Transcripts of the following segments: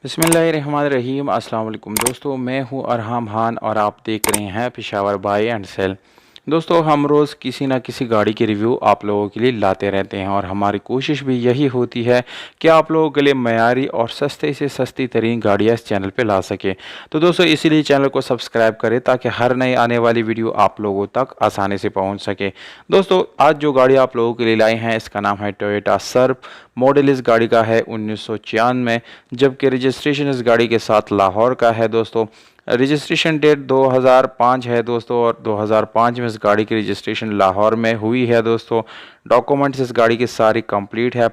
बिस्मिल्लाहिर्रहमानिर्रहीम। अस्सलाम वालेकुम दोस्तों, मैं हूं अरहम खान और आप देख रहे हैं पेशावर बाय एंड सेल। दोस्तों, हम रोज़ किसी ना किसी गाड़ी की रिव्यू आप लोगों के लिए लाते रहते हैं और हमारी कोशिश भी यही होती है कि आप लोगों के लिए मयारी और सस्ते से सस्ती तरीन गाड़ियाँ इस चैनल पे ला सके। तो दोस्तों, इसीलिए चैनल को सब्सक्राइब करें ताकि हर नई आने वाली वीडियो आप लोगों तक आसानी से पहुँच सके। दोस्तों, आज जो गाड़ी आप लोगों के लिए लाए हैं इसका नाम है टोयोटा सर्फ। मॉडल इस गाड़ी का है 1994, जबकि रजिस्ट्रेशन इस गाड़ी के साथ लाहौर का है। दोस्तों, रजिस्ट्रेशन डेट 2005 है दोस्तों, और 2005 में इस गाड़ी की रजिस्ट्रेशन लाहौर में हुई है। दोस्तों, डॉक्यूमेंट्स इस गाड़ी की सारी कंप्लीट है।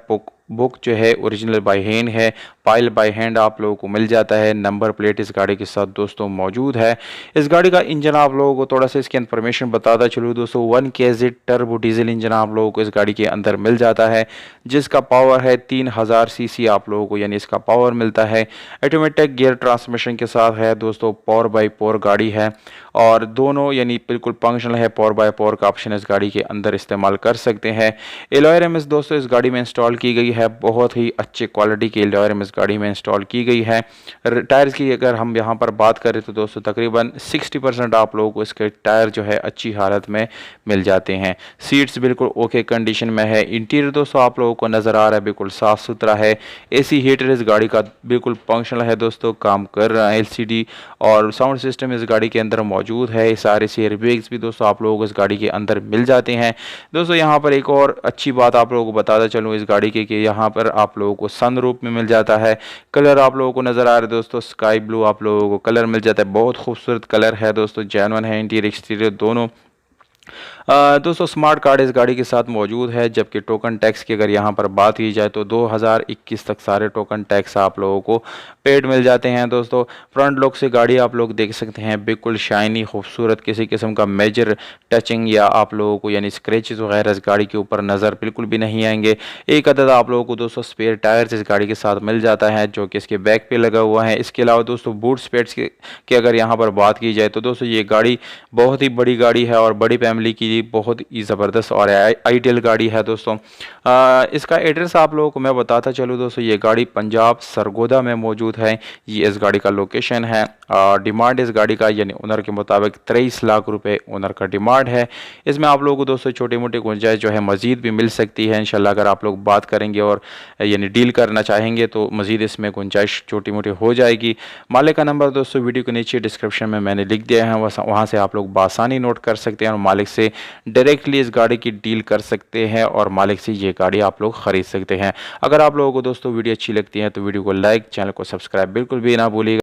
बुक जो है ओरिजिनल बाय हैंड है, फाइल बाय हैंड आप लोगों को मिल जाता है। नंबर प्लेट इस गाड़ी के साथ दोस्तों मौजूद है। इस गाड़ी का इंजन आप लोगों को थोड़ा सा इसकी इन्फॉर्मेशन बताता चलूँ दोस्तों। 1 केजेड टर्बो डीजल इंजन आप लोगों को इस गाड़ी के अंदर मिल जाता है, जिसका पावर है 3000 सीसी आप लोगों को, यानी इसका पावर मिलता है। ऑटोमेटिक गियर ट्रांसमिशन के साथ है दोस्तों। पावर बाय पावर गाड़ी है और दोनों यानी बिल्कुल फंक्शनल है। पावर बाय पावर का ऑप्शन इस गाड़ी के अंदर इस्तेमाल कर सकते हैं। एलॉय रिम्स दोस्तों इस गाड़ी में इंस्टॉल की गई है। बहुत ही अच्छे क्वालिटी की एलॉय रिम इस गाड़ी में इंस्टॉल की गई है। टायर्स की अगर हम यहाँ पर बात करें तो दोस्तों तकरीबन 60% आप लोगों को इसके टायर जो है अच्छी हालत में मिल जाते हैं। सीट्स बिल्कुल ओके कंडीशन में है। इंटीरियर दोस्तों आप लोगों को नज़र आ रहा है बिल्कुल साफ़ सुथरा है। एसी हीटर इस गाड़ी का बिल्कुल फंक्शनल है दोस्तों, काम कर रहा है। एलसीडी और साउंड सिस्टम इस गाड़ी के अंदर मौजूद है। सारे एयर बैग्स भी दोस्तों आप लोगों को इस गाड़ी के अंदर मिल जाते हैं। दोस्तों, यहाँ पर एक और अच्छी बात आप लोगों को बताता चलूँ इस गाड़ी की कि यहाँ पर आप लोगों को सनरूफ में मिल जाता है। कलर आप लोगों को नज़र आ रहा है दोस्तों, स्काई ब्लू आप लोगों को कलर मिल जाता है। बहुत खूबसूरत कलर है दोस्तों, जेन्युइन है इंटीरियर एक्सटीरियर दोनों। दोस्तों, स्मार्ट कार्ड इस गाड़ी के साथ मौजूद है, जबकि टोकन टैक्स की अगर यहाँ पर बात की जाए तो 2021 तक सारे टोकन टैक्स आप लोगों को पेड मिल जाते हैं। दोस्तों, फ्रंट लुक से गाड़ी आप लोग देख सकते हैं बिल्कुल शाइनी खूबसूरत, किसी किस्म का मेजर टचिंग या आप लोगों को यानी स्क्रैचेस वगैरह इस गाड़ी के ऊपर नज़र बिल्कुल भी नहीं आएंगे। एक अदद आप लोगों को दोस्तों स्पेयर टायर्स इस गाड़ी के साथ मिल जाता है, जो कि इसके बैक पे लगा हुआ है। इसके अलावा दोस्तों बूट स्पेयर्स की अगर यहाँ पर बात की जाए तो दोस्तों ये गाड़ी बहुत ही बड़ी गाड़ी है और बड़ी फैमिली की बहुत ही ज़बरदस्त और आइडियल गाड़ी है दोस्तों। इसका एड्रेस आप लोगों को मैं बताता चलूँ दोस्तों। ये गाड़ी पंजाब सरगोदा में मौजूद है। ये इस गाड़ी का लोकेशन है। डिमांड इस गाड़ी का यानी ओनर के मुताबिक 23 लाख रुपए ओनर का डिमांड है। इसमें आप लोगों को दोस्तों छोटी मोटी गुंजाइश जो है मज़ीद भी मिल सकती है इंशाल्लाह। अगर आप लोग बात करेंगे और यानी डील करना चाहेंगे तो मज़ीद इसमें गुंजाइश छोटी मोटी हो जाएगी। मालिक का नंबर दोस्तों वीडियो के नीचे डिस्क्रिप्शन में मैंने लिख दिया है, वहाँ से आप लोग बासानी नोट कर सकते हैं और मालिक से डायरेक्टली इस गाड़ी की डील कर सकते हैं और मालिक से ये गाड़ी आप लोग ख़रीद सकते हैं। अगर आप लोगों को दोस्तों वीडियो अच्छी लगती है तो वीडियो को लाइक, चैनल को सब्सक्राइब बिल्कुल भी ना भूलिएगा।